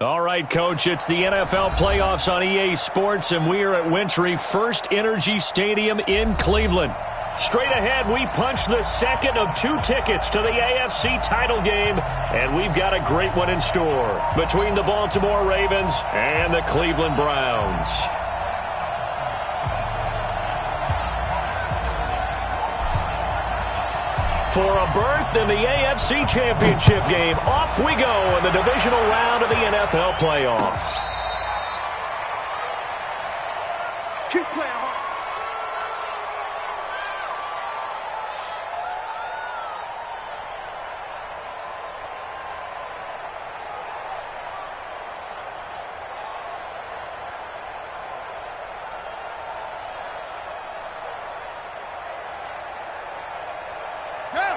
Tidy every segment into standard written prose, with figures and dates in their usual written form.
All right, Coach, it's the NFL playoffs on EA Sports, and we are at Wintry First Energy Stadium in Cleveland. Straight ahead, we punch the second of 2 tickets to the AFC title game, and we've got a great one in store between the Baltimore Ravens and the Cleveland Browns. For a berth in the AFC Championship game, off we go in the divisional round of the NFL playoffs. Keep playing hard.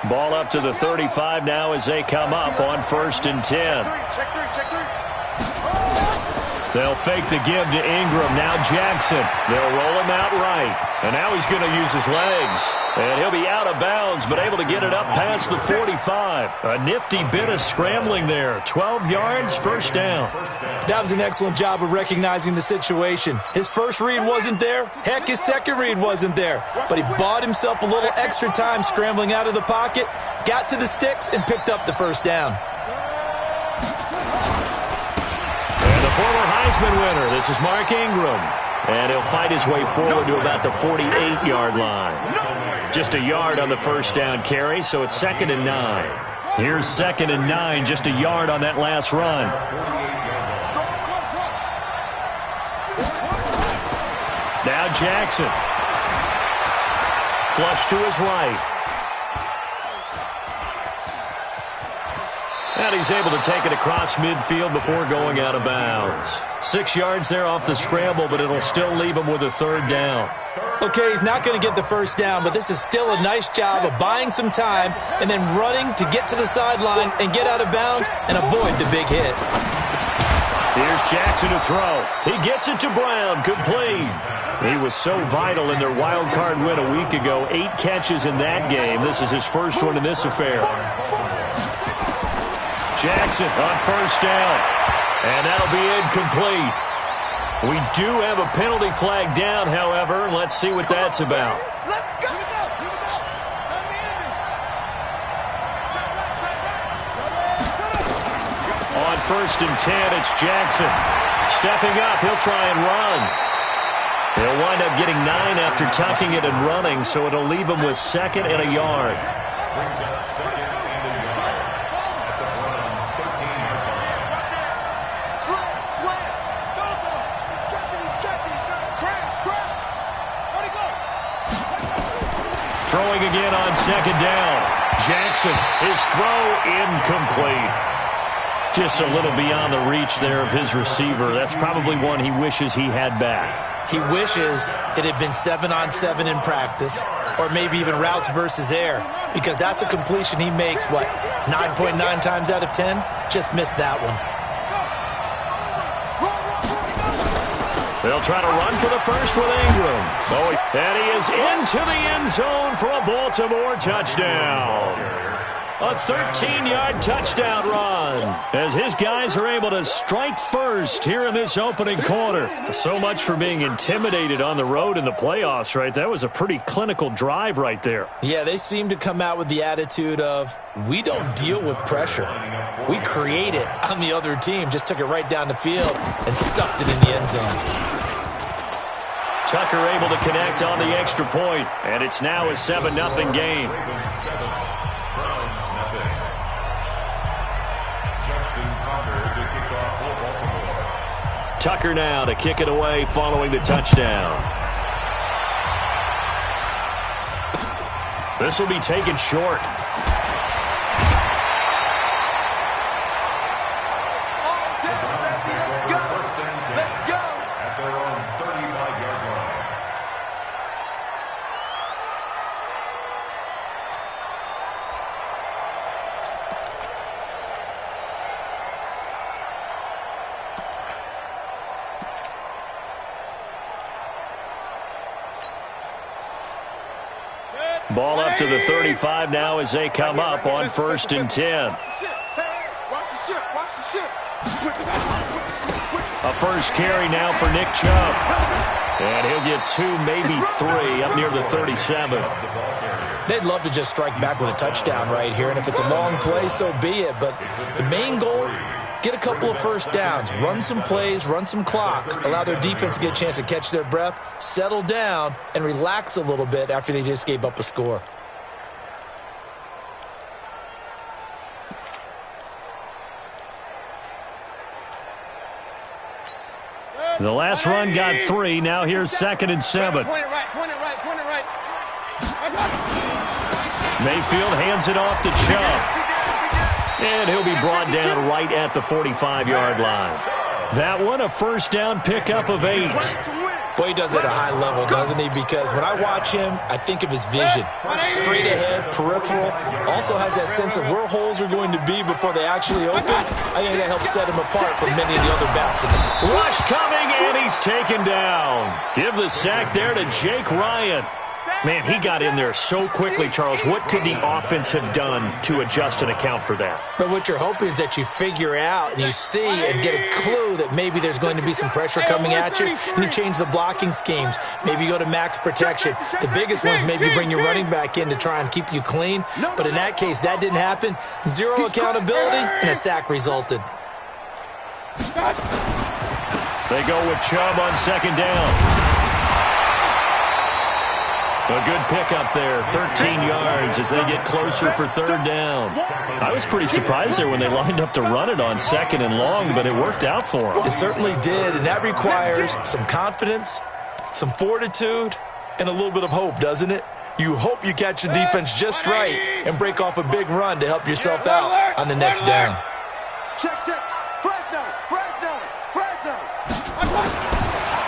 Ball up to the 35 now as they come up on 1st and 10. Check three. They'll fake the give to Ingram. Now Jackson. They'll roll him out right. And now he's going to use his legs. And he'll be out of bounds, but able to get it up past the 45. A nifty bit of scrambling there. 12 yards, first down. That was an excellent job of recognizing the situation. His first read wasn't there. Heck, his second read wasn't there. But he bought himself a little extra time scrambling out of the pocket, got to the sticks, and picked up the first down. And the former Heisman winner, this is Mark Ingram. And he'll fight his way forward to about the 48-yard line. Just a yard on the first down carry, so it's 2nd and 9. Here's 2nd and 9, just a yard on that last run. Now Jackson. Flush to his right. And he's able to take it across midfield before going out of bounds. 6 yards there off the scramble, but it'll still leave him with a 3rd down. Okay, he's not going to get the first down, but this is still a nice job of buying some time and then running to get to the sideline and get out of bounds and avoid the big hit. Here's Jackson to throw. He gets it to Brown, complete. He was so vital in their wild card win a week ago. 8 catches in that game. This is his first one in this affair. Jackson on first down, and that'll be incomplete. We do have a penalty flag down, however. Let's see what that's about. Let's go. On 1st and 10, it's Jackson. Stepping up, he'll try and run. He'll wind up getting 9 after tucking it and running, so it'll leave him with 2nd and a yard. Throwing again on 2nd down. Jackson, his throw incomplete. Just a little beyond the reach there of his receiver. That's probably one he wishes he had back. He wishes it had been 7-on-7 in practice, or maybe even routes versus air, because that's a completion he makes, 9.9 times out of 10? Just missed that one. They'll try to run for the first with Ingram. And he is into the end zone for a Baltimore touchdown. A 13-yard touchdown run as his guys are able to strike first here in this opening quarter. So much for being intimidated on the road in the playoffs, right? That was a pretty clinical drive right there. Yeah, they seem to come out with the attitude of, we don't deal with pressure. We create it on the other team. Just took it right down the field and stuffed it in the end zone. Tucker able to connect on the extra point, and it's now a 7-0 game. Tucker now to kick it away following the touchdown. This will be taken short. Ball up to the 35 now as they come up on 1st and 10. Watch the ship. A first carry now for Nick Chubb. And he'll get 2, maybe 3, up near the 37. They'd love to just strike back with a touchdown right here, and if it's a long play, so be it. But the main goal, get a couple of first downs, run some plays, run some clock, allow their defense to get a chance to catch their breath, settle down, and relax a little bit after they just gave up a score. The last run got 3. Now here's 2nd and 7. Point it right. Mayfield hands it off to Chubb. And he'll be brought down right at the 45-yard line. That one, a first down pickup of 8. Boy, he does it at a high level, doesn't he? Because when I watch him, I think of his vision. Straight ahead, peripheral. Also has that sense of where holes are going to be before they actually open. I think that helps set him apart from many of the other bats in the Rush coming, and he's taken down. Give the sack there to Jake Ryan. Man, he got in there so quickly, Charles. What could the offense have done to adjust and account for that? But what you're hoping is that you figure out and you see and get a clue that maybe there's going to be some pressure coming at you, and you change the blocking schemes. Maybe you go to max protection. The biggest one is maybe bring your running back in to try and keep you clean. But in that case, that didn't happen. 0 accountability, and a sack resulted. They go with Chubb on 2nd down. A good pickup there, 13 yards as they get closer for 3rd down. I was pretty surprised there when they lined up to run it on 2nd and long, but it worked out for them. It certainly did, and that requires some confidence, some fortitude, and a little bit of hope, doesn't it? You hope you catch the defense just right and break off a big run to help yourself out on the next down. Check. Fresno.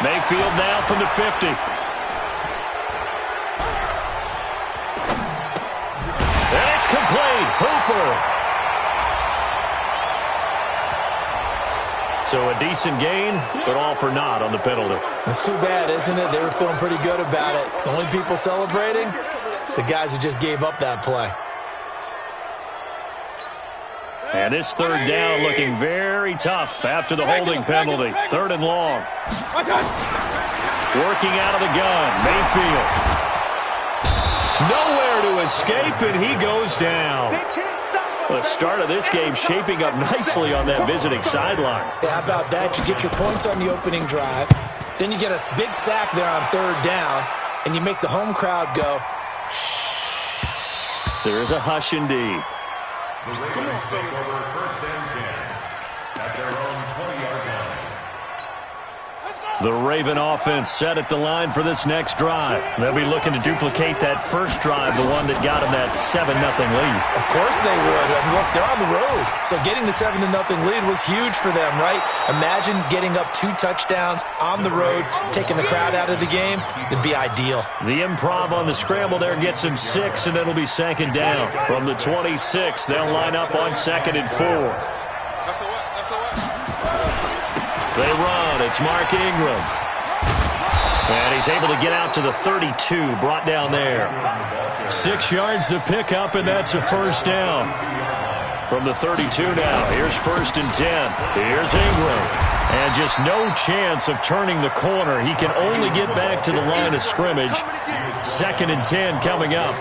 Mayfield now from the 50. And it's complete. Hooper. So a decent gain, but all for naught on the penalty. It's too bad, isn't it? They were feeling pretty good about it. The only people celebrating, the guys who just gave up that play. And this 3rd down looking very tough after the holding penalty. 3rd and long. Working out of the gun, Mayfield. Nowhere to escape, and he goes down. The start of this game shaping up nicely on that visiting sideline. Yeah, how about that? You get your points on the opening drive. Then you get a big sack there on 3rd down, and you make the home crowd go, shh. There is a hush indeed. The Ravens take over 1st and 10 at their own 20-yard line. The Raven offense set at the line for this next drive. They'll be looking to duplicate that first drive, the one that got them that 7-0 lead. Of course they would. I mean, look, they're on the road. So getting the 7-0 lead was huge for them, right? Imagine getting up 2 touchdowns on the road, taking the crowd out of the game. It'd be ideal. The improv on the scramble there gets him 6, and it'll be 2nd down. From the 26, they'll line up on 2nd and 4. They run. It's Mark Ingram. And he's able to get out to the 32, brought down there. 6 yards to pick up, and that's a first down. From the 32 now, here's 1st and 10. Here's Ingram. And just no chance of turning the corner. He can only get back to the line of scrimmage. 2nd and 10 coming up.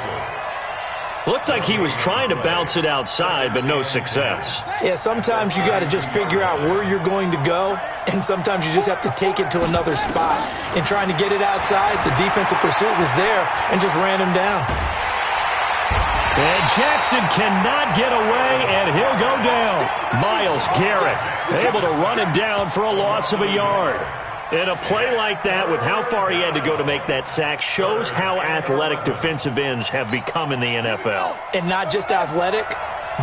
Looked like he was trying to bounce it outside, but no success. Yeah, sometimes you got to just figure out where you're going to go, and sometimes you just have to take it to another spot. In trying to get it outside, the defensive pursuit was there and just ran him down. And Jackson cannot get away, and he'll go down. Myles Garrett able to run him down for a loss of a yard. And a play like that, with how far he had to go to make that sack, shows how athletic defensive ends have become in the NFL. And not just athletic,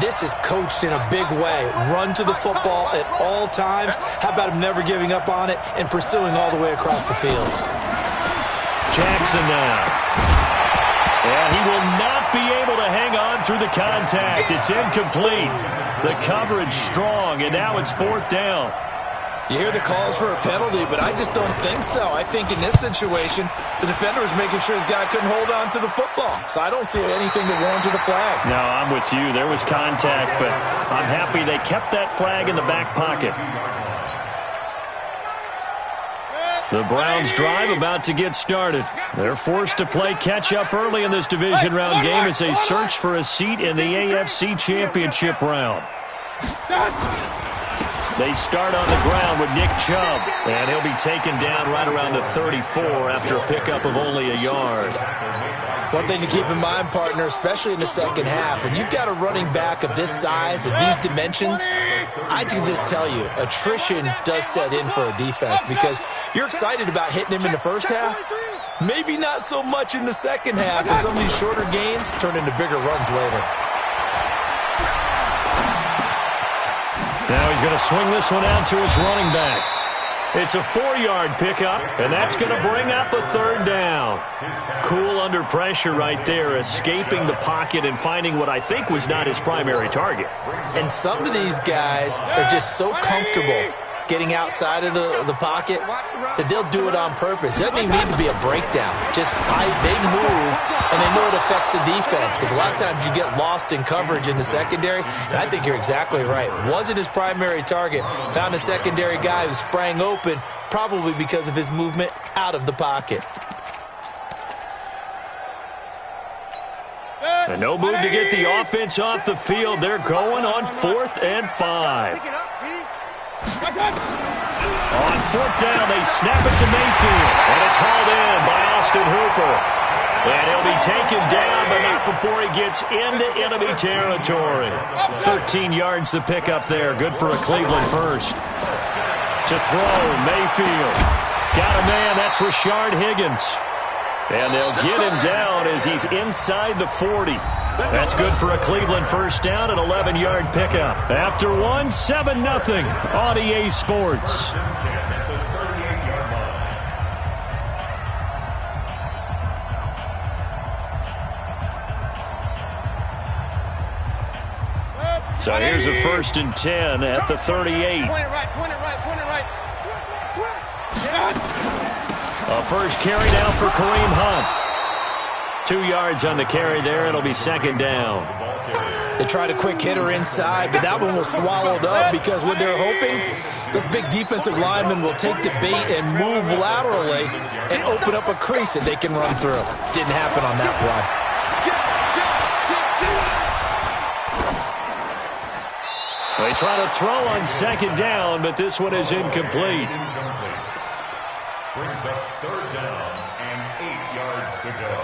this is coached in a big way. Run to the football at all times. How about him never giving up on it and pursuing all the way across the field? Jackson now. And he will not be able to hang on through the contact. It's incomplete. The coverage strong, and now it's 4th down. You hear the calls for a penalty, but I just don't think so. I think in this situation, the defender was making sure his guy couldn't hold on to the football. So I don't see anything to warrant the flag. No, I'm with you. There was contact, but I'm happy they kept that flag in the back pocket. The Browns' drive about to get started. They're forced to play catch-up early in this division round game as they search for a seat in the AFC Championship round. They start on the ground with Nick Chubb, and he'll be taken down right around the 34 after a pickup of only a yard. One thing to keep in mind, partner, especially in the second half, when you've got a running back of this size and these dimensions, I can just tell you, attrition does set in for a defense because you're excited about hitting him in the first half. Maybe not so much in the second half, and some of these shorter gains turn into bigger runs later. Now he's going to swing this one out to his running back. It's a 4-yard pickup, and that's going to bring up a third down. Cool under pressure right there, escaping the pocket and finding what I think was not his primary target. And some of these guys are just so comfortable getting outside of the pocket that they'll do it on purpose. It doesn't even need to be a breakdown. Just they move, and they know it affects the defense because a lot of times you get lost in coverage in the secondary, and I think you're exactly right. Wasn't his primary target. Found a secondary guy who sprang open, probably because of his movement out of the pocket. And no move to get the offense off the field. They're going on 4th and 5. On 4th down, they snap it to Mayfield, and it's hauled in by Austin Hooper. And he'll be taken down, but not before he gets into enemy territory. 13 yards to pick up there. Good for a Cleveland first. To throw, Mayfield. Got a man, that's Rashard Higgins. And they'll get him down as he's inside the 40. That's good for a Cleveland first down, an 11-yard pickup. After one, 7-0 on EA Sports. So here's a 1st and 10 at the 38. Point it right, point it right, point it right. A first carry now for Kareem Hunt. 2 yards on the carry there. It'll be 2nd down. They tried a quick hitter inside, but that one was swallowed up because what they're hoping, this big defensive lineman will take the bait and move laterally and open up a crease that they can run through. Didn't happen on that play. They try to throw on 2nd down, but this one is incomplete. Brings up 3rd down and 8 yards to go.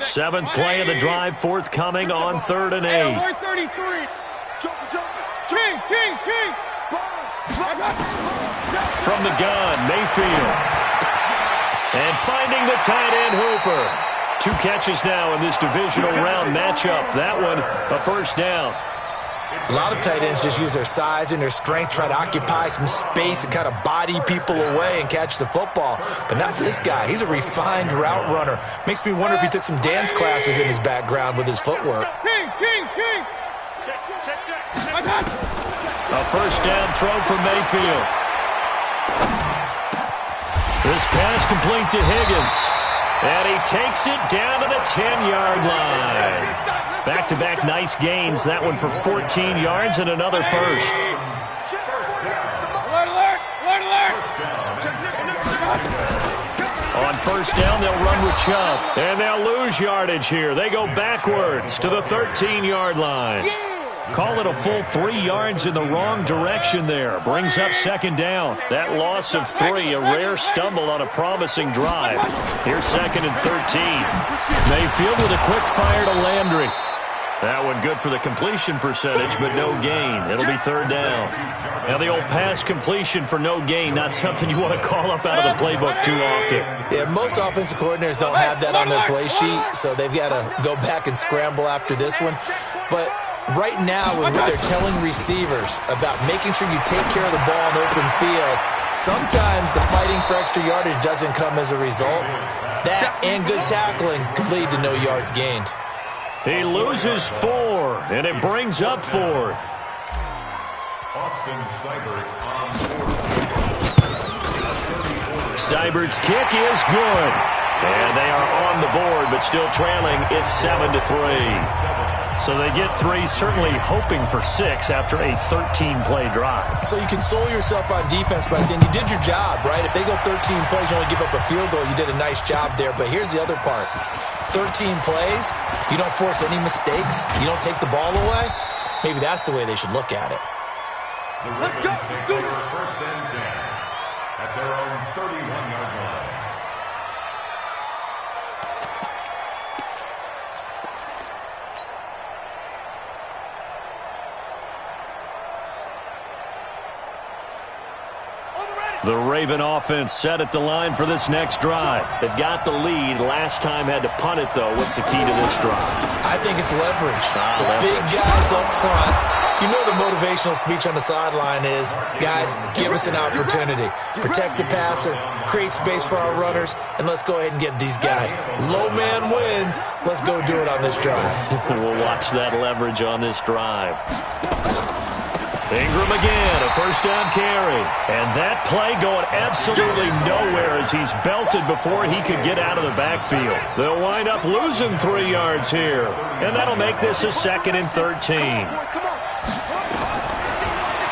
7th play of the drive, forthcoming on 3rd and 8. 133. King. From the gun, Mayfield. And finding the tight end, Hooper. 2 catches now in this divisional round matchup. That one, a first down. A lot of tight ends just use their size and their strength, try to occupy some space and kind of body people away and catch the football. But not this guy. He's a refined route runner. Makes me wonder if he took some dance classes in his background with his footwork. King. A first down throw for Mayfield. This pass complete to Higgins. And he takes it down to the 10-yard line. Back-to-back nice gains. That one for 14 yards and another first. On 1st down, they'll run with Chubb. And they'll lose yardage here. They go backwards to the 13-yard line. Call it a full 3 yards in the wrong direction there. Brings up 2nd down. That loss of 3, a rare stumble on a promising drive. Here's 2nd and 13. Mayfield with a quick fire to Landry. That one good for the completion percentage, but no gain. It'll be 3rd down. Now the old pass completion for no gain, not something you want to call up out of the playbook too often. Yeah, most offensive coordinators don't have that on their play sheet, so they've got to go back and scramble after this one. But right now, with what they're telling receivers about making sure you take care of the ball in open field, sometimes the fighting for extra yardage doesn't come as a result. That and good tackling could lead to no yards gained. He loses 4, and it brings up 4th. Austin Seibert on 4th. Seibert's kick is good. And they are on the board, but still trailing. It's 7-3. So they get 3, certainly hoping for 6 after a 13-play drive. So you console yourself on defense by saying you did your job, right? If they go 13 plays, you only give up a field goal, you did a nice job there. But here's the other part. 13 plays, you don't force any mistakes, you don't take the ball away. Maybe that's the way they should look at it. The Ravens take over 1st and 10 at their own 31-yard line. The Raven offense set at the line for this next drive. They've got the lead. Last time had to punt it, though. What's the key to this drive? I think it's leverage. The big guys up front. You know the motivational speech on the sideline is, guys, give us an opportunity. Protect the passer, create space for our runners, and let's go ahead and get these guys. Low man wins. Let's go do it on this drive. We'll watch that leverage on this drive. Ingram again, a 1st down carry. And that play going absolutely nowhere as he's belted before he could get out of the backfield. They'll wind up losing 3 yards here. And that'll make this a 2nd and 13.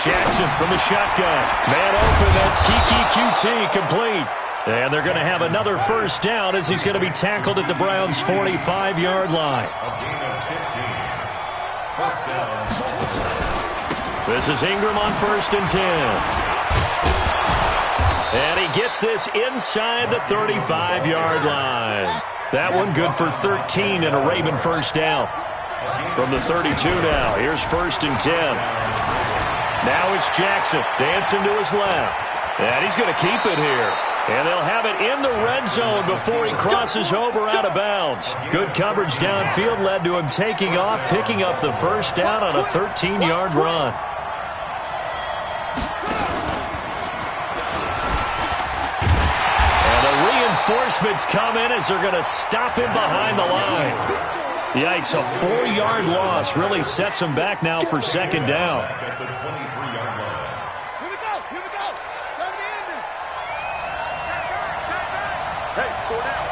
Jackson from the shotgun. Man open, that's Kiki QT complete. And they're going to have another 1st down as he's going to be tackled at the Browns' 45-yard line. A gain of 15. 1st down. This is Ingram on 1st and 10. And he gets this inside the 35-yard line. That one good for 13 and a Raven 1st down. From the 32 now, here's 1st and 10. Now it's Jackson dancing to his left. And he's going to keep it here. And they'll have it in the red zone before he crosses over out of bounds. Good coverage downfield led to him taking off, picking up the 1st down on a 13-yard run. Reinforcements come in as they're going to stop him behind the line. Yikes, a 4-yard loss really sets him back now for 2nd down. At the 23-yard line. Here we go. Time to end it. Hey, 4 down.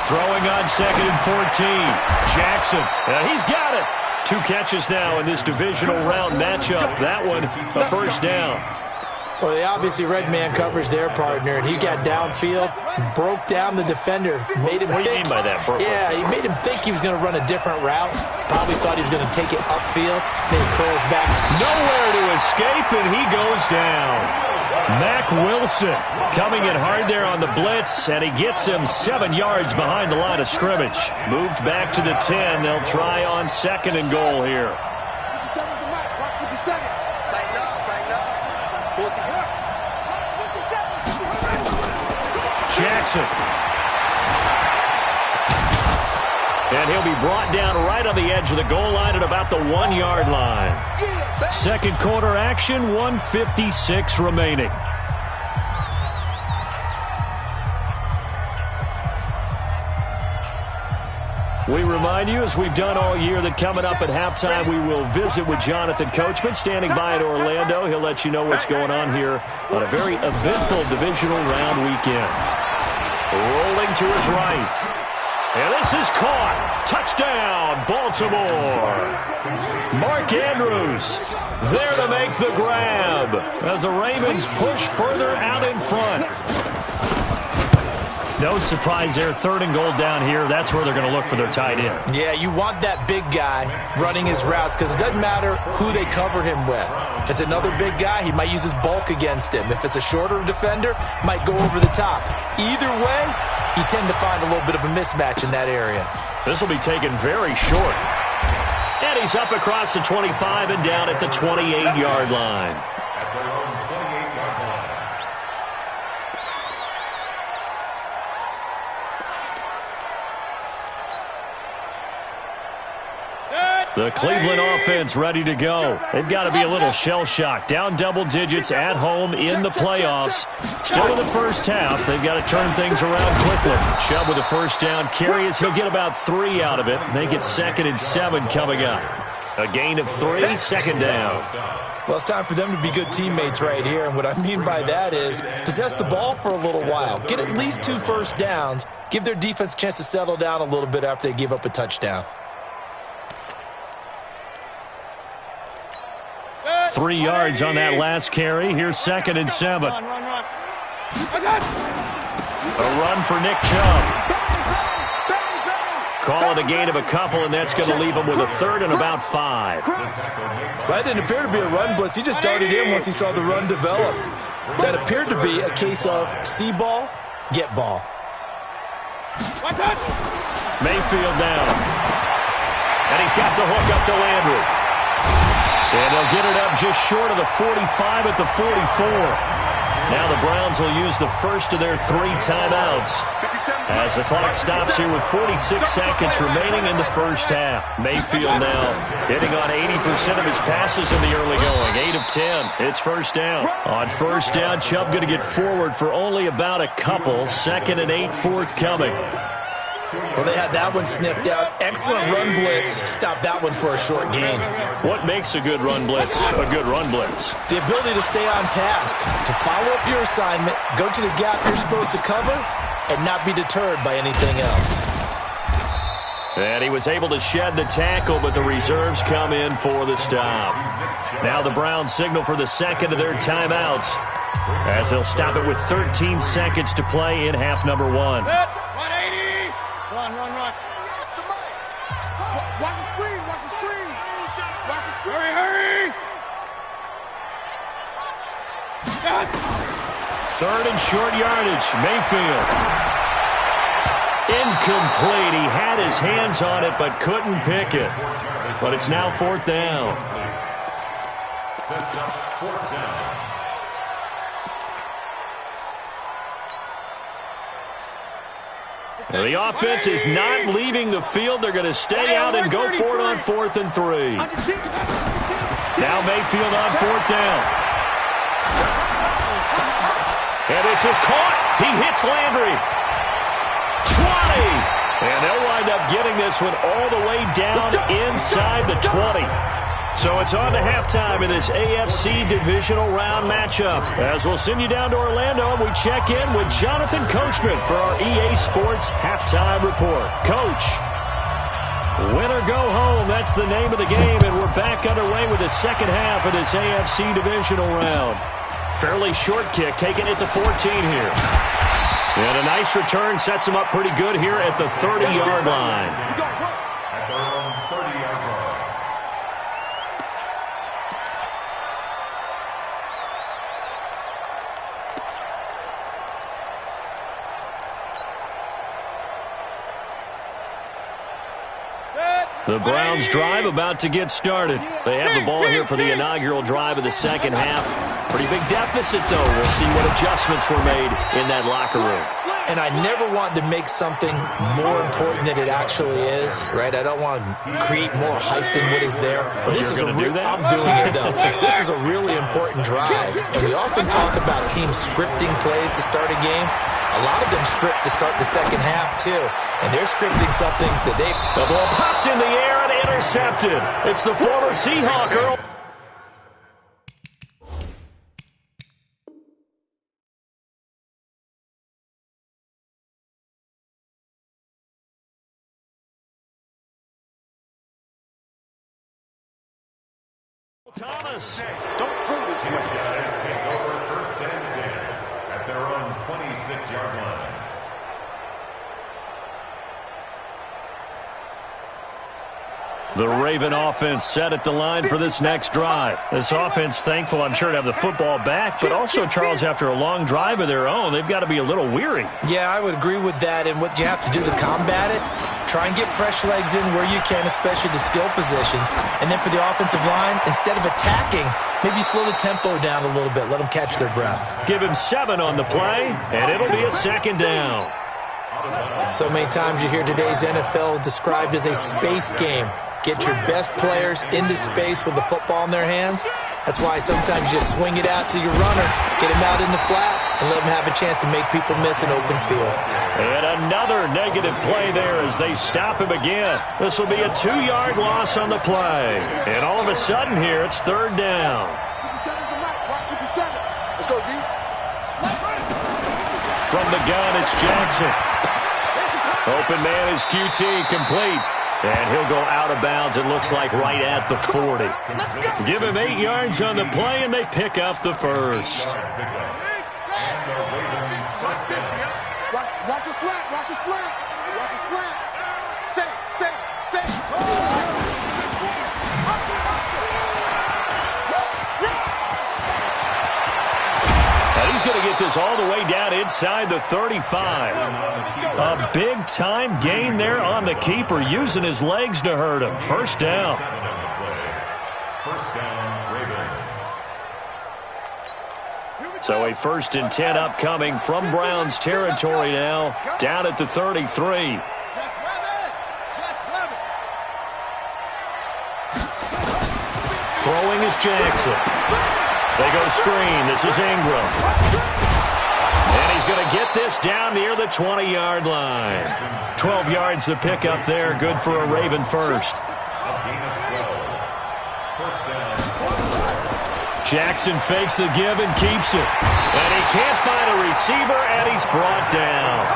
Throwing on 2nd and 14. Jackson, he's got it. 2 catches now in this divisional round matchup. That one, a 1st down. Well, they obviously read man coverage their partner, and he got downfield, broke down the defender, made him What do you think. mean by that, Brooklyn? Yeah, he made him think he was going to run a different route. Probably thought he was going to take it upfield. Then he curls back. Nowhere to escape, and he goes down. Mack Wilson coming in hard there on the blitz, and he gets him 7 yards behind the line of scrimmage. Moved back to the 10. They'll try on 2nd and goal here. 57's the mark. Watch 57. Tighten up. Pull it together. Jackson. And he'll be brought down right on the edge of the goal line at about the 1-yard line. 2nd quarter action, 1:56 remaining. We remind you, as we've done all year, that coming up at halftime, we will visit with Jonathan Coachman, standing by in Orlando. He'll let you know what's going on here on a very eventful divisional round weekend. Rolling to his right. And this is caught. Touchdown, Baltimore. Mark Andrews there to make the grab as the Ravens push further out in front. No surprise there, 3rd and goal down here. That's where they're going to look for their tight end. Yeah, you want that big guy running his routes because it doesn't matter who they cover him with. If it's another big guy, he might use his bulk against him. If it's a shorter defender, might go over the top. Either way, you tend to find a little bit of a mismatch in that area. This will be taken very short. And he's up across the 25 and down at the 28-yard line. At their own 28-yard line. The Cleveland offense ready to go. They've got to be a little shell-shocked. Down double digits at home in the playoffs. Still in the first half. They've got to turn things around quickly. Chubb with a 1st down carry as he'll get about 3 out of it. Make it 2nd and 7 coming up. A gain of 3, second down. Well, it's time for them to be good teammates right here, and what I mean by that is possess the ball for a little while, get at least 2 first downs, give their defense a chance to settle down a little bit after they give up a touchdown. 3 yards on that last carry. Here's 2nd and 7. Run. A run for Nick Chubb. Call it a gain of a couple, and that's going to leave him with a 3rd and about 5. That didn't appear to be a run blitz. He just darted in once he saw the run develop. That appeared to be a case of see ball, get ball. Mayfield down. And he's got the hook up to Landry. And they'll get it up just short of the 45 at the 44. Now the Browns will use the first of their 3 timeouts as the clock stops here with 46 seconds remaining in the first half. Mayfield now hitting on 80% of his passes in the early going. 8 of 10. It's first down. On first down, Chubb going to get forward for only about a couple. 2nd and 8 forthcoming. Well, they had that one sniffed out. Excellent run blitz. Stop that one for a short gain. What makes a good run blitz a good run blitz? The ability to stay on task, to follow up your assignment, go to the gap you're supposed to cover, and not be deterred by anything else. And he was able to shed the tackle, but the reserves come in for the stop. Now the Browns signal for the second of their timeouts as they'll stop it with 13 seconds to play in half number 1. 180. Run. Watch the screen. Watch the screen. Hurry. 3rd and short yardage. Mayfield. Incomplete. He had his hands on it but couldn't pick it. But it's now 4th down. Sets up 4th down. The offense is not leaving the field. They're going to stay out and go for it on 4th and 3. Now Mayfield on 4th down. And this is caught. He hits Landry. 20. And they'll wind up getting this one all the way down inside the 20. So it's on to halftime in this AFC divisional round matchup. As we'll send you down to Orlando, and we check in with Jonathan Coachman for our EA Sports Halftime Report. Coach, win or go home, that's the name of the game, and we're back underway with the second half of this AFC divisional round. Fairly short kick, taking it to 14 here. And a nice return sets him up pretty good here at the 30-yard line. At their own 30-yard line. The Browns drive about to get started. They have the ball here for the inaugural drive of the second half. Pretty big deficit, though. We'll see what adjustments were made in that locker room. And I never want to make something more important than it actually is, right? I don't want to create more hype than what is there. But this is I'm doing it, though. This is a really important drive. And we often talk about teams scripting plays to start a game. A lot of them script to start the second half, too. And they're scripting something that they... The ball popped in the air and intercepted. It's the former Seahawk, Earl. Thomas. Don't prove it. These guys take over 1st and 10 at their own 26-yard line. The Raven offense set at the line for this next drive. This offense, thankful, I'm sure, to have the football back, but also, Charles, after a long drive of their own, they've got to be a little weary. Yeah, I would agree with that, and what you have to do to combat it, try and get fresh legs in where you can, especially to skill positions. And then for the offensive line, instead of attacking, maybe slow the tempo down a little bit, let them catch their breath. Give him 7 on the play, and it'll be a second down. So many times you hear today's NFL described as a space game. Get your best players into space with the football in their hands. That's why sometimes you swing it out to your runner, get him out in the flat, and let him have a chance to make people miss an open field. And another negative play there as they stop him again. This will be a 2-yard loss on the play. And all of a sudden here, it's third down. Let's go, D. From the gun, it's Jackson. Open man is QT, complete. And he'll go out of bounds, it looks like, right at the 40. Give him 8 yards on the play, and they pick up the first. Watch a slant, watch a slant. Watch a slant. Say. And he's going to get this all the way down inside the 35. A big-time gain there on the keeper, using his legs to hurt him. First down. First down, Ravens. So a 1st and 10 upcoming from Browns territory now, down at the 33. Throwing is Jackson. They go screen. This is Ingram. And he's going to get this down near the 20-yard line. 12 yards to pick up there. Good for a Raven first. Jackson fakes the give and keeps it. And he can't find a receiver, and he's brought down.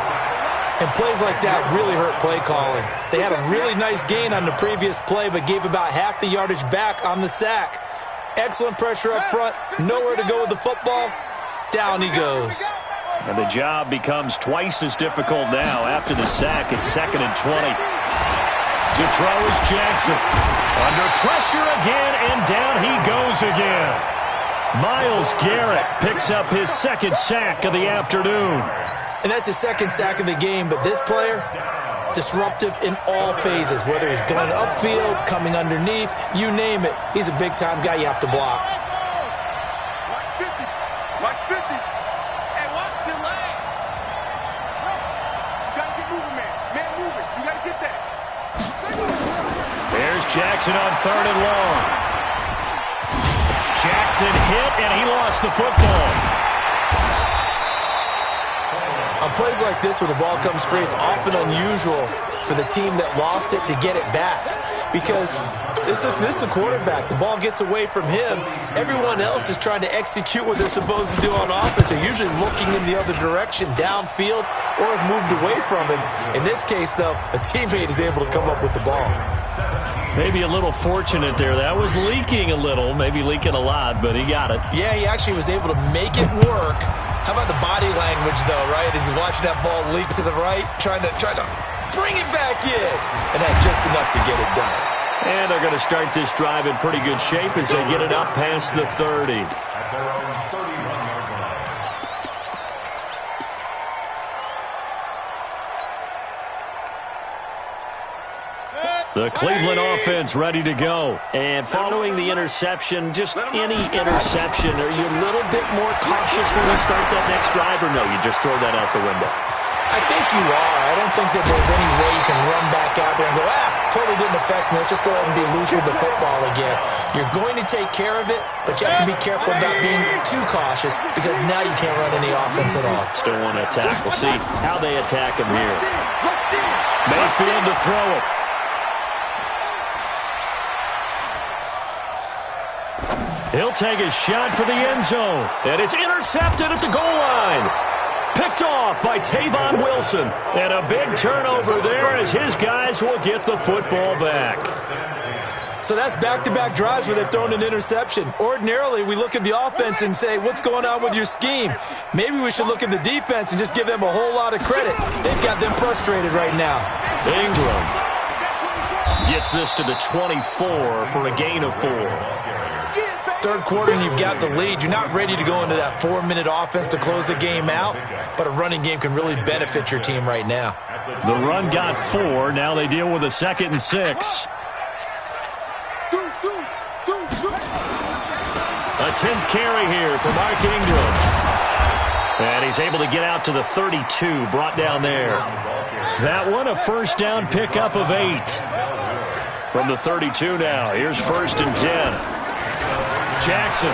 And plays like that really hurt play calling. They had a really nice gain on the previous play, but gave about half the yardage back on the sack. Excellent pressure up front. Nowhere to go with the football. Down he goes. And the job becomes twice as difficult now. After the sack, it's 2nd and 20. To throw is Jackson. Under pressure again, and down he goes again. Myles Garrett picks up his 2nd sack of the afternoon. And that's his 2nd sack of the game, but this player, disruptive in all phases, whether he's going upfield, coming underneath, you name it. He's a big-time guy you have to block. Watch 50. Hey, watch the lane. You got to get moving, man. Man moving. You got to get that. There's Jackson on 3rd and long. Jackson hit, and he lost the football. On plays like this where the ball comes free, it's often unusual for the team that lost it to get it back. Because this is a quarterback. The ball gets away from him. Everyone else is trying to execute what they're supposed to do on offense. They're usually looking in the other direction, downfield, or have moved away from him. In this case, though, a teammate is able to come up with the ball. Maybe a little fortunate there. That was leaking a little, maybe leaking a lot, but he got it. Yeah, he actually was able to make it work. How about the body language, though, right? As he's watching that ball leak to the right, trying to bring it back in. And had just enough to get it done. And they're going to start this drive in pretty good shape as they get it up past the 30. The Cleveland offense ready to go. And following the interception, just any interception, are you a little bit more cautious when you start that next drive, or no, you just throw that out the window? I think you are. I don't think that there's any way you can run back out there and go, totally didn't affect me. Let's just go ahead and be loose with the football again. You're going to take care of it, but you have to be careful about being too cautious because now you can't run any offense at all. Still want to attack. We'll see how they attack him here. Mayfield to throw it. He'll take a shot for the end zone, and it's intercepted at the goal line. Picked off by Tavon Wilson, and a big turnover there as his guys will get the football back. So that's back-to-back drives where they've thrown an interception. Ordinarily, we look at the offense and say, what's going on with your scheme? Maybe we should look at the defense and just give them a whole lot of credit. They've got them frustrated right now. Ingram gets this to the 24 for a gain of 4. Third quarter and you've got the lead. You're not ready to go into that 4-minute offense to close the game out, but a running game can really benefit your team right now. The run got 4. Now they deal with a 2nd and 6. A 10th carry here for Mark Ingram. And he's able to get out to the 32, brought down there. That one, a first down pickup of 8. From the 32 now, here's 1st and 10. Jackson.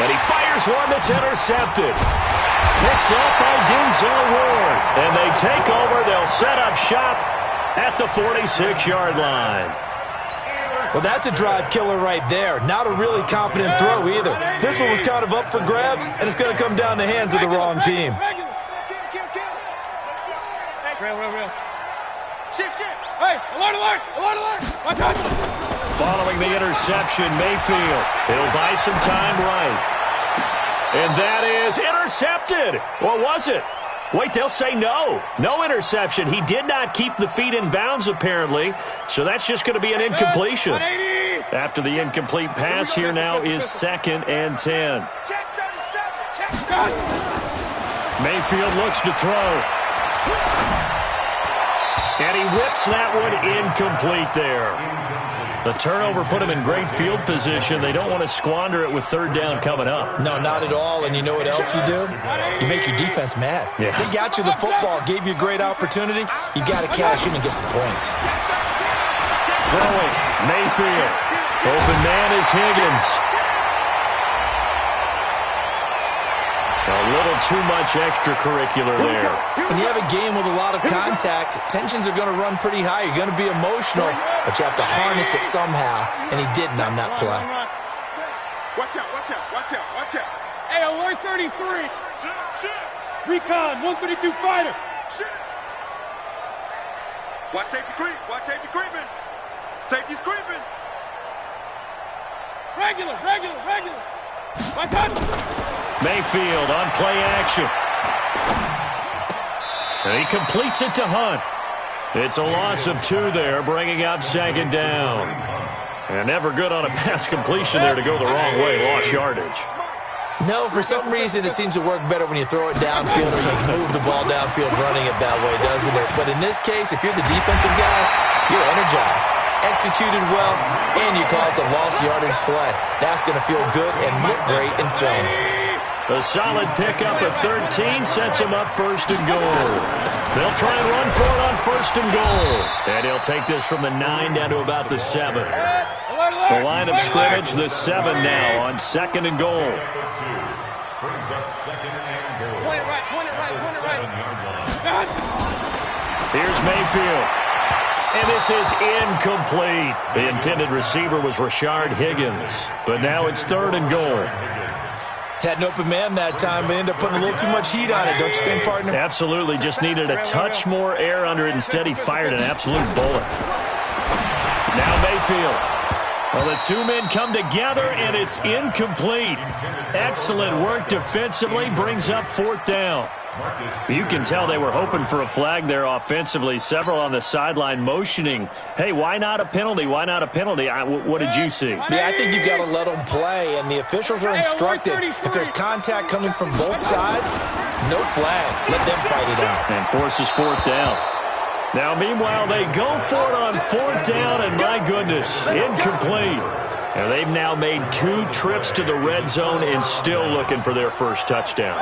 And he fires one that's intercepted. Picked up by Denzel Ward. And they take over. They'll set up shop at the 46-yard line. Well, that's a drive killer right there. Not a really confident throw either. This one was kind of up for grabs, and it's going to come down the hands of the wrong team. Real. Shift. Hey, alert. Following the interception, Mayfield. He'll buy some time right. And that is intercepted. Or was it? Wait, they'll say no. No interception. He did not keep the feet in bounds, apparently. So that's just going to be an incompletion. After the incomplete pass, here now is 2nd and 10. Mayfield looks to throw. And he whips that one incomplete there. The turnover put him in great field position. They don't want to squander it with 3rd down coming up. No, not at all. And you know what else you do? You make your defense mad. Yeah. They got you the football, gave you a great opportunity. You got to cash in and get some points. Throwing, Mayfield. Open man is Higgins. A little too much extracurricular there. When you have a game with a lot of contact, tensions are going to run pretty high. You're going to be emotional, but you have to harness it somehow, and he didn't on that play. Watch out. Hey, alert 33. Recon, 132 fighter. Watch safety creeping. Safety's creeping. Regular. Watch out. Mayfield on play action. And he completes it to Hunt. It's a loss of 2 there, bringing up 2nd down. And never good on a pass completion there to go the wrong way. Lost yardage. No, for some reason it seems to work better when you throw it downfield or you move the ball downfield running it that way, doesn't it? But in this case, if you're the defensive guys, you're energized, executed well, and you caused a lost yardage play. That's going to feel good and look great in film. A solid pickup of 13 sets him up 1st and goal. They'll try and run for it on 1st and goal. And he'll take this from the 9 down to about the 7. The line of scrimmage, the 7 now on 2nd and goal. Brings up 2nd and goal. Point it right. Here's Mayfield. And this is incomplete. The intended receiver was Rashard Higgins. But now it's 3rd and goal. Had an open man that time, but ended up putting a little too much heat on it, don't you think, partner? Absolutely. Just needed a touch more air under it. Instead, he fired an absolute bullet. Now Mayfield. Well, the 2 men come together, and it's incomplete. Excellent work defensively. Brings up 4th down. You can tell they were hoping for a flag there offensively. Several on the sideline motioning, hey, why not a penalty? Why not a penalty? What did you see? Yeah, I think you've got to let them play, and the officials are instructed. If there's contact coming from both sides, no flag. Let them fight it out. And forces 4th down. Now, meanwhile, they go for it on 4th down, and my goodness, incomplete. And they've now made 2 trips to the red zone and still looking for their first touchdown.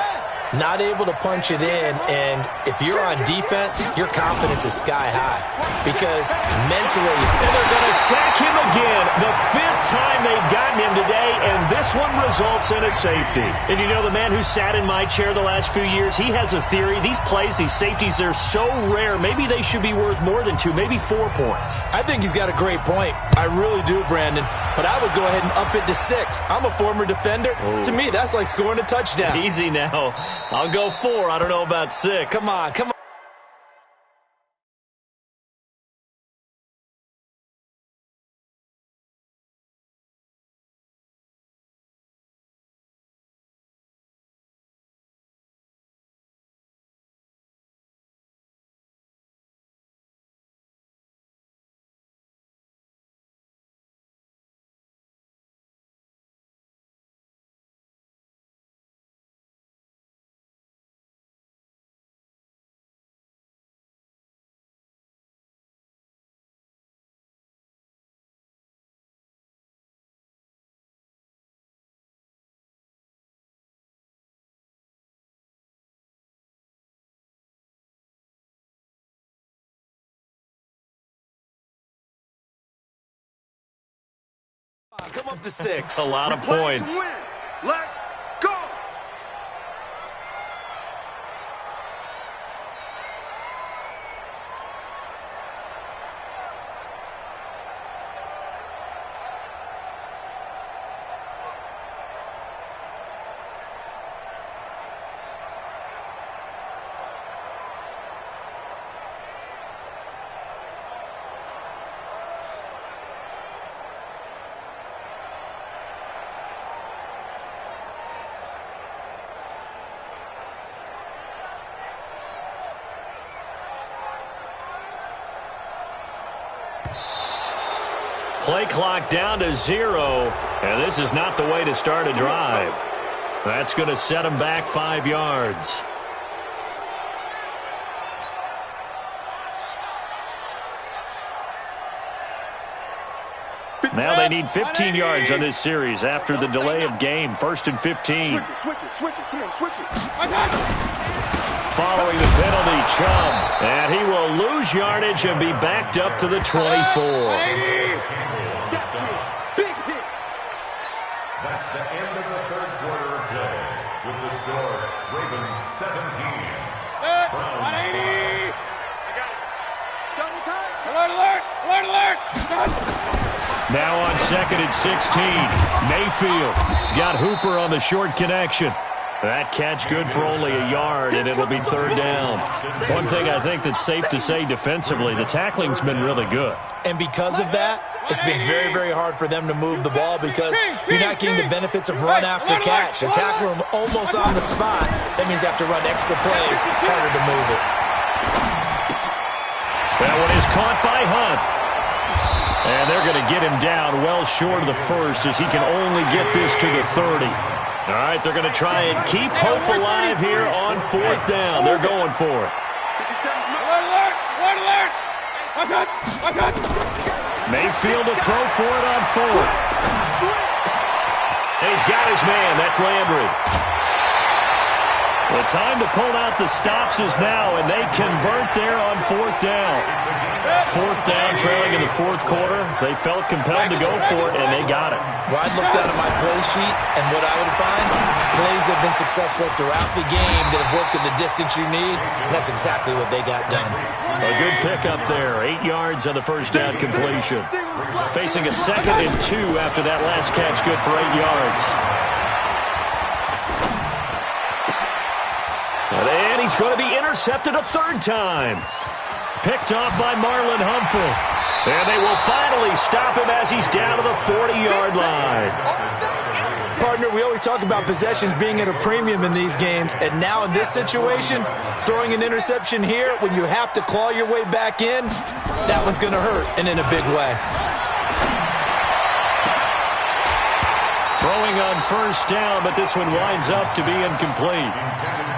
Not able to punch it in, and if you're on defense, your confidence is sky high because mentally. And they're going to sack him again, the 5th time they've gotten him today, and this one results in a safety. And you know, the man who sat in my chair the last few years, he has a theory. These plays, these safeties, they're so rare. Maybe they should be worth more than 2, maybe 4 points. I think he's got a great point. I really do, Brandon. But I would go ahead and up it to 6. I'm a former defender. Ooh. To me, that's like scoring a touchdown. Easy now. I'll go 4. I don't know about 6. Come on. Come up to 6. A lot of points. Let play clock down to 0, and this is not the way to start a drive. That's going to set them back 5 yards. Now they need 15 yards on this series after the delay of game. 1st and 15. Switch it. Come on, switch it. Following the penalty, Chubb. And he will lose yardage and be backed up to the 24. That's the end of the third quarter of play. With the score, Ravens 17. Browns 5. Double time. Alert! Now on 2nd and 16. Mayfield has got Hooper on the short connection. That catch good for only a yard, and it'll be 3rd down. One thing I think that's safe to say defensively, the tackling's been really good. And because of that, it's been very, very hard for them to move the ball because you're not getting the benefits of run after catch. They tackle them almost on the spot. That means you have to run extra plays, harder to move it. That one is caught by Hunt. And they're going to get him down well short of the 1st as he can only get this to the 30. All right, they're going to try and keep hope alive here on 4th down. They're going for it. Alert! Mayfield to throw for it on 4th. And he's got his man. That's Landry. The time to pull out the stops is now, and they convert there on 4th down. 4th down, trailing in the 4th quarter. They felt compelled to go for it, and they got it. Well, I'd look down at my play sheet, and what I would find, plays have been successful throughout the game that have worked at the distance you need, and that's exactly what they got done. A good pickup there. 8 yards on the 1st down completion. Facing a 2nd and 2 after that last catch, good for 8 yards. And he's going to be intercepted a 3rd time. Picked off by Marlon Humphrey. And they will finally stop him as he's down to the 40-yard line. Partner, we always talk about possessions being at a premium in these games, and now in this situation, throwing an interception here when you have to claw your way back in, that one's going to hurt, and in a big way. Throwing on 1st down, but this one winds up to be incomplete.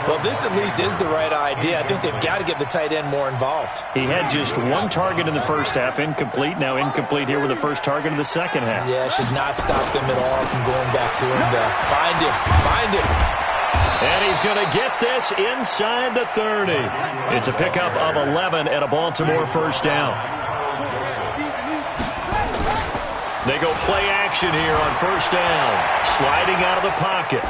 Well, this at least is the right idea. I think they've got to get the tight end more involved. He had just 1 target in the 1st half, incomplete. Now incomplete here with the 1st target of the 2nd half. Yeah, should not stop them at all from going back to him. Find him. And he's going to get this inside the 30. It's a pickup of 11 at a Baltimore 1st down. They go play action here on 1st down. Sliding out of the pocket.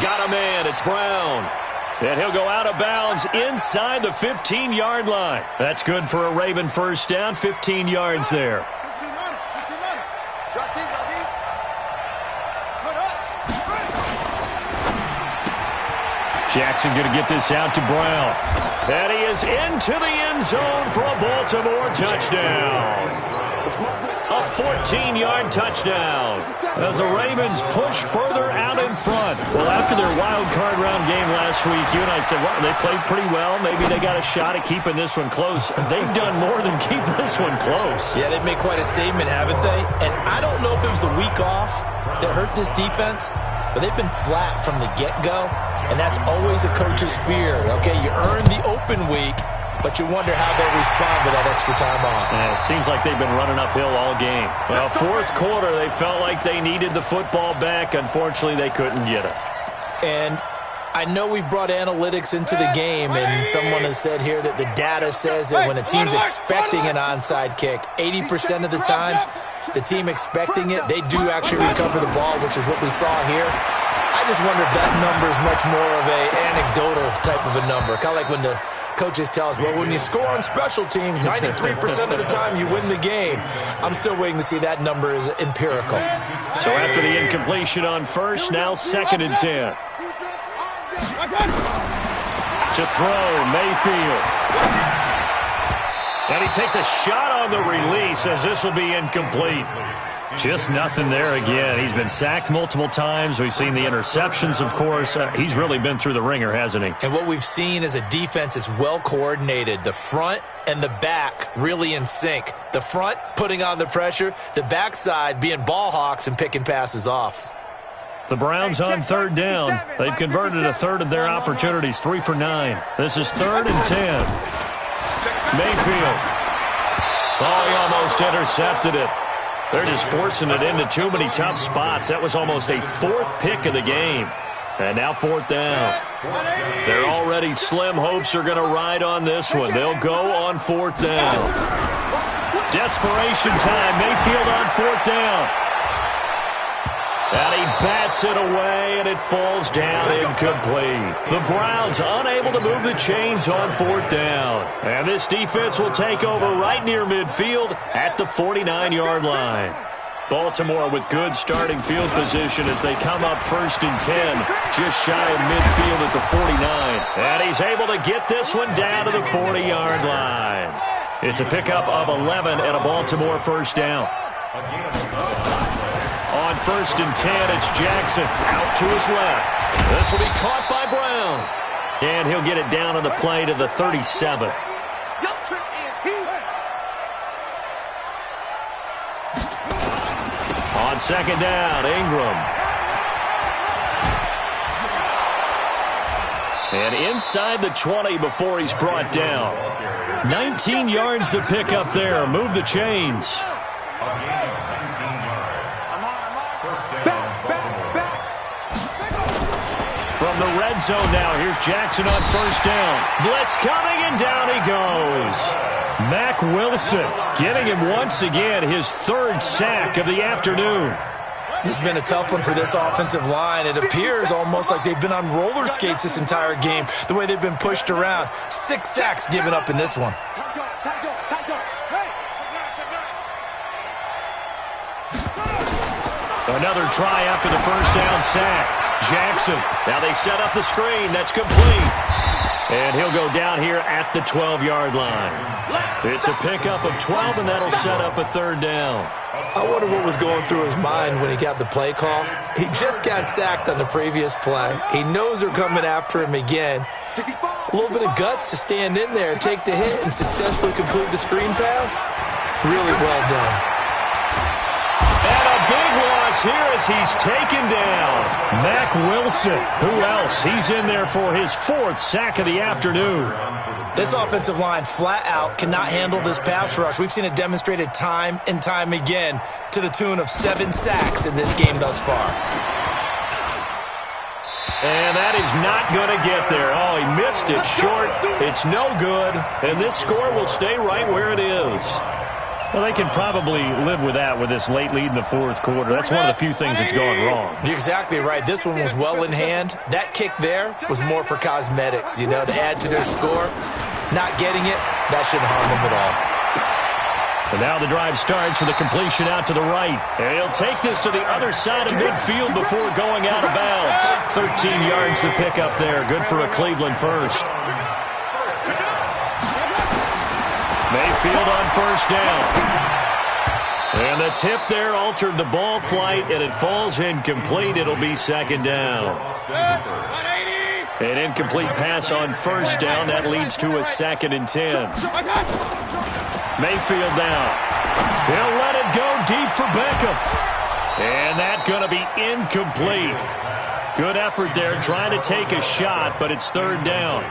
Got a man. It's Brown. And he'll go out of bounds inside the 15-yard line. That's good for a Raven 1st down. 15 yards there. Jackson going to get this out to Brown. And he is into the end zone for a Baltimore touchdown. A 14-yard touchdown as the Ravens push further out in front. Well, after their wild card round game last week, you and I said, well, they played pretty well. Maybe they got a shot at keeping this one close. They've done more than keep this one close. Yeah, they've made quite a statement, haven't they? And I don't know if it was the week off that hurt this defense, but they've been flat from the get-go, and that's always a coach's fear. Okay, you earn the open week, but you wonder how they'll respond with that extra time off. And it seems like they've been running uphill all game. Well, 4th quarter, they felt like they needed the football back. Unfortunately, they couldn't get it. And I know we brought analytics into the game, and someone has said here that the data says that when a team's expecting an onside kick, 80% of the time, the team expecting it, they do actually recover the ball, which is what we saw here. I just wonder if that number is much more of a anecdotal type of a number. Kind of like when the coaches tell us, well, when you score on special teams, 93% of the time you win the game. I'm still waiting to see that number is empirical. So after the incompletion on 1st, now 2nd and 10. To throw, Mayfield. And he takes a shot on the release as this will be incomplete. Just nothing there again. He's been sacked multiple times. We've seen the interceptions, of course. He's really been through the ringer, hasn't he? And what we've seen is a defense that's well coordinated. The front and the back really in sync. The front putting on the pressure, the backside being ball hawks and picking passes off. The Browns on third down. They've converted a third of their opportunities, 3 for 9. This is 3rd and 10. Mayfield. Oh, he almost intercepted it. They're just forcing it into too many tough spots. That was almost a 4th pick of the game. And now 4th down. Their already slim hopes are going to ride on this one. They'll go on 4th down. Desperation time. Mayfield on 4th down. And he bats it away, and it falls down incomplete. The Browns unable to move the chains on 4th down. And this defense will take over right near midfield at the 49-yard line. Baltimore with good starting field position as they come up 1st and 10, just shy of midfield at the 49. And he's able to get this one down to the 40-yard line. It's a pickup of 11 and a Baltimore 1st down. On 1st and 10, it's Jackson out to his left. This will be caught by Brown. And he'll get it down on the play to the 37. On 2nd down, Ingram. And inside the 20 before he's brought down. 19 yards to pick up there. Move the chains. From the red zone now, here's Jackson on 1st down. Blitz coming, and down he goes. Mack Wilson getting him once again his 3rd sack of the afternoon. This has been a tough one for this offensive line. It appears almost like they've been on roller skates this entire game, the way they've been pushed around. 6 sacks given up in this one. Another try after the 1st down sack. Jackson. Now they set up the screen. That's complete. And he'll go down here at the 12-yard line. It's a pickup of 12, and that'll set up a 3rd down. I wonder what was going through his mind when he got the play call. He just got sacked on the previous play. He knows they're coming after him again. A little bit of guts to stand in there, take the hit, and successfully complete the screen pass. Really well done. And a big loss here as he's taken down. Mack Wilson. Who else? He's in there for his 4th sack of the afternoon. This offensive line flat out cannot handle this pass rush. We've seen it demonstrated time and time again to the tune of 7 sacks in this game thus far. And that is not going to get there. Oh, he missed it short. It's no good. And this score will stay right where it is. Well, they can probably live with that with this late lead in the 4th quarter. That's one of the few things that's gone wrong. You're exactly right. This one was well in hand. That kick there was more for cosmetics, you know, to add to their score. Not getting it, that shouldn't harm them at all. And now the drive starts with a completion out to the right. And he'll take this to the other side of midfield before going out of bounds. 13 yards to pick up there. Good for a Cleveland 1st. Mayfield on 1st down. And the tip there altered the ball flight, and it falls incomplete. It'll be 2nd down. An incomplete pass on 1st down. That leads to a 2nd and 10. Mayfield now. He'll let it go deep for Beckham. And that's going to be incomplete. Good effort there trying to take a shot, but it's 3rd down.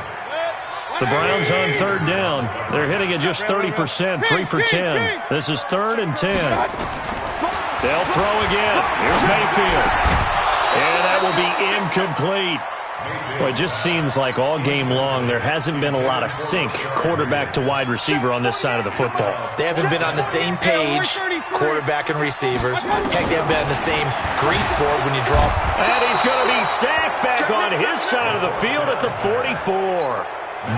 The Browns on 3rd down. They're hitting it just 30%, 3 for 10. This is 3rd and 10. They'll throw again. Here's Mayfield. And that will be incomplete. Well, it just seems like all game long there hasn't been a lot of sync quarterback to wide receiver on this side of the football. They haven't been on the same page, quarterback and receivers. Heck, they haven't been on the same grease board when you draw. And he's going to be sacked back on his side of the field at the 44.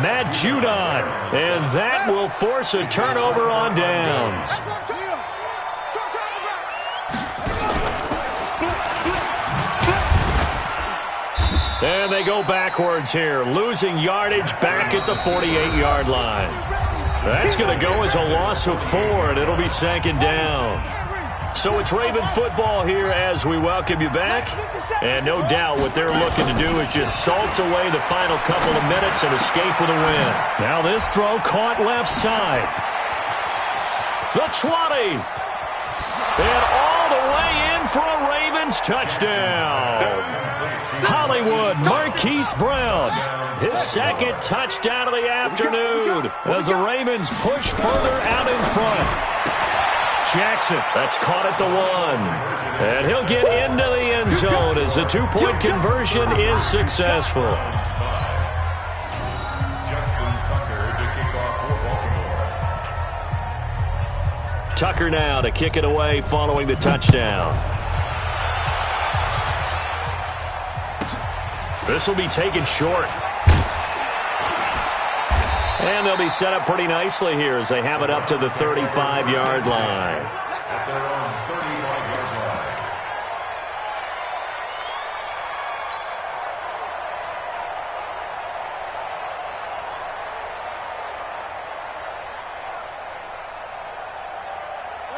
Matt Judon, and that will force a turnover on downs. And they go backwards here, losing yardage back at the 48-yard line. That's going to go as a loss of 4, and it'll be 2nd down. So it's Raven football here as we welcome you back. And no doubt what they're looking to do is just salt away the final couple of minutes and escape with a win. Now this throw caught left side. The 20. And all the way in for a Ravens touchdown. Hollywood Marquise Brown. His second touchdown of the afternoon as the Ravens push further out in front. Jackson, that's caught at the 1. And he'll get into the end zone as the two-point conversion is successful. Tucker now to kick it away following the touchdown. This will be taken short. And they'll be set up pretty nicely here as they have it up to the 35-yard line.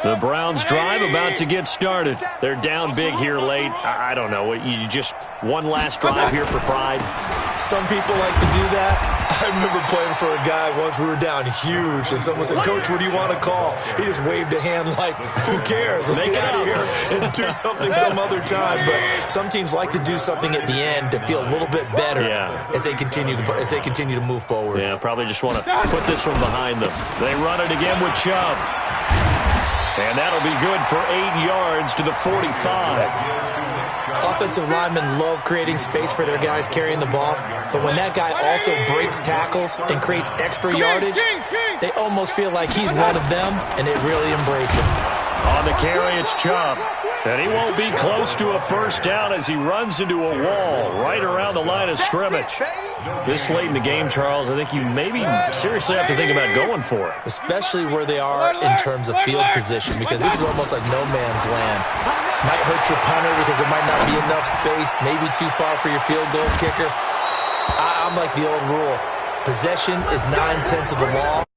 The Browns drive about to get started. They're down big here late. I don't know. You just one last drive here for pride. Some people like to do that. I remember playing for a guy once. We were down huge, and someone said, "Coach, what do you want to call?" He just waved a hand like, "Who cares? Let's get out of here and do something some other time." But some teams like to do something at the end to feel a little bit better as they continue to move forward. Yeah, probably just want to put this one behind them. They run it again with Chubb. And that'll be good for 8 yards to the 45. Offensive linemen love creating space for their guys carrying the ball, but when that guy also breaks tackles and creates extra yardage, they almost feel like he's one of them, and they really embrace him. On the carry, it's Chubb. And he won't be close to a first down as he runs into a wall right around the line of scrimmage. This late in the game, Charles, I think you maybe seriously have to think about going for it. Especially where they are in terms of field position, because this is almost like no man's land. Might hurt your punter because there might not be enough space, maybe too far for your field goal kicker. I'm like the old rule. Possession is 9/10 of the law.